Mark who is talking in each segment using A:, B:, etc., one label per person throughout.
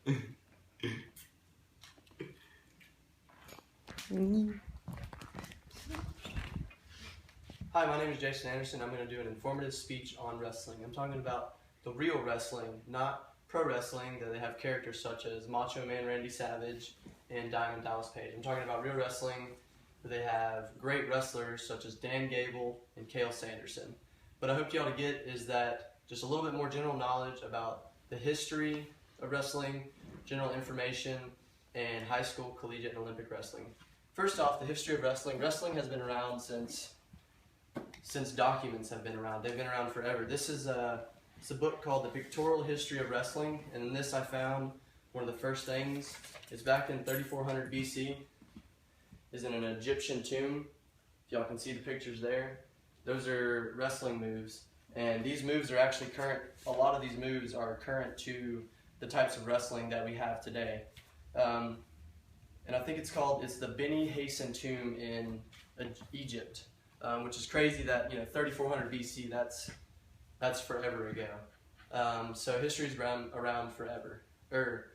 A: Hi, my name is Jason Anderson. I'm going to do an informative speech on wrestling. I'm talking about the real wrestling, not pro wrestling that they have characters such as Macho Man Randy Savage and Diamond Dallas Page. I'm talking about real wrestling where they have great wrestlers such as Dan Gable and Cael Sanderson. What I hope y'all to get is that just a little bit more general knowledge about the history of wrestling, general information, and high school, collegiate, and Olympic wrestling. First off, the history of wrestling. Wrestling has been around since documents have been around. They've been around forever. This is it's a book called The Pictorial History of Wrestling, and in this I found one of the first things. It's back in 3400 BC. Is in an Egyptian tomb. If y'all can see the pictures there, those are wrestling moves, and these moves are actually current. A lot of these moves are current to the types of wrestling that we have today. And I think it's the Beni Hasan tomb in Egypt. Which is crazy that 3400 BC. That's forever ago. So history's around forever, or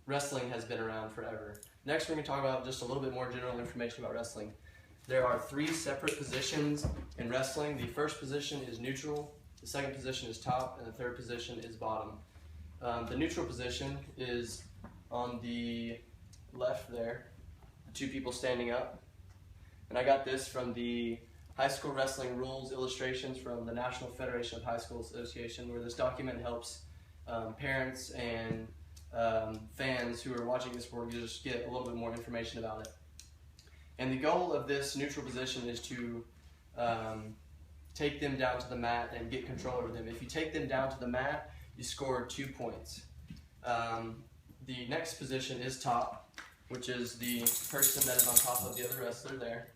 A: wrestling has been around forever. Next, we're going to talk about just a little bit more general information about wrestling. There are 3 separate positions in wrestling. The first position is neutral, the second position is top, and the third position is bottom. The neutral position is on the left there, 2 people standing up. And I got this from the High School Wrestling Rules Illustrations from the National Federation of High School Association, where this document helps parents and fans who are watching this sport just get a little bit more information about it. And the goal of this neutral position is to take them down to the mat and get control over them. If you take them down to the mat, you score 2 points. The next position is top, which is the person that is on top of the other wrestler there.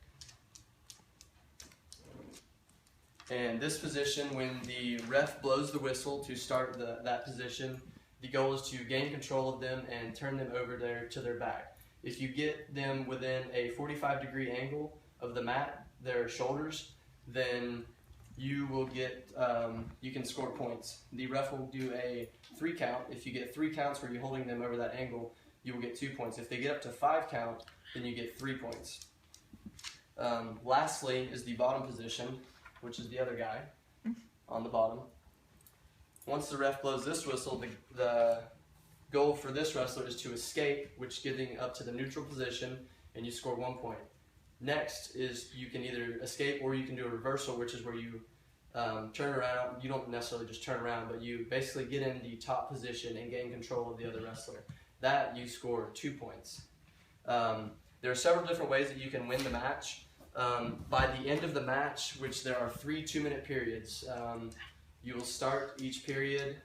A: And this position, when the ref blows the whistle to start that position, the goal is to gain control of them and turn them over to their back. If you get them within a 45-degree angle of the mat, their shoulders, then you will get, you can score points. The ref will do a 3 count. If you get 3 counts where you're holding them over that angle, you will get 2 points. If they get up to 5 count, then you get 3 points. Lastly is the bottom position, which is the other guy on the bottom. Once the ref blows this whistle, the goal for this wrestler is to escape, which getting up to the neutral position, and you score 1 point. Next is you can either escape or you can do a reversal, which is where you turn around. You don't necessarily just turn around, but you basically get in the top position and gain control of the other wrestler. That you score 2 points. There are several different ways that you can win the match. By the end of the match, which there are 3 2-minute periods, you will start each period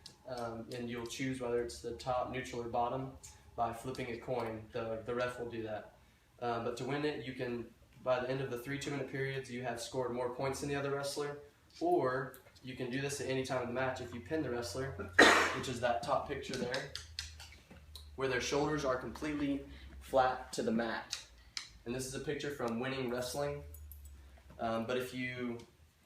A: and you'll choose whether it's the top, neutral, or bottom by flipping a coin. The ref will do that. But to win it, you can, by the end of the 3 2-minute periods, you have scored more points than the other wrestler, or you can do this at any time of the match if you pin the wrestler, which is that top picture there, where their shoulders are completely flat to the mat. And this is a picture from Winning Wrestling. But if you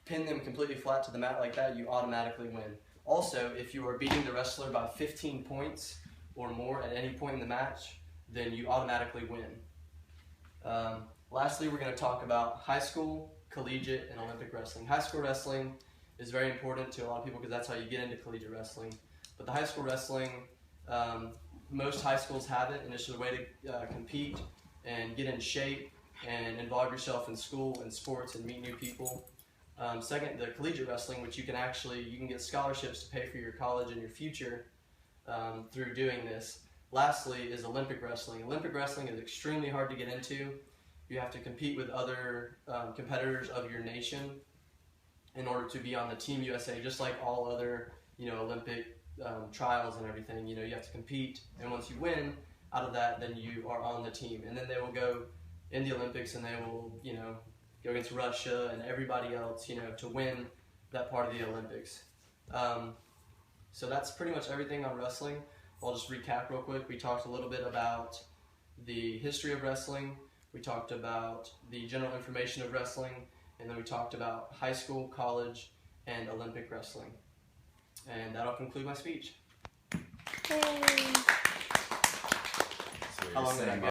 A: pin them completely flat to the mat like that, you automatically win. Also, if you are beating the wrestler by 15 points or more at any point in the match, then you automatically win. Lastly, we're going to talk about high school, collegiate, and Olympic wrestling. High school wrestling is very important to a lot of people because that's how you get into collegiate wrestling. But the high school wrestling, most high schools have it, and it's just a way to compete and get in shape and involve yourself in school and sports and meet new people. Second, the collegiate wrestling, which you can get scholarships to pay for your college and your future through doing this. Lastly is Olympic wrestling. Olympic wrestling is extremely hard to get into. You have to compete with other competitors of your nation in order to be on the Team USA, just like all other Olympic trials and everything. You have to compete, and once you win out of that, then you are on the team, and then they will go in the Olympics and they will go against Russia and everybody else to win that part of the Olympics. So that's pretty much everything on wrestling. I'll just recap real quick. We talked a little bit about the history of wrestling, we talked about the general information of wrestling, and then we talked about high school, college, and Olympic wrestling. And that'll conclude my speech.
B: Yay.
A: How long did I
B: saying
A: go?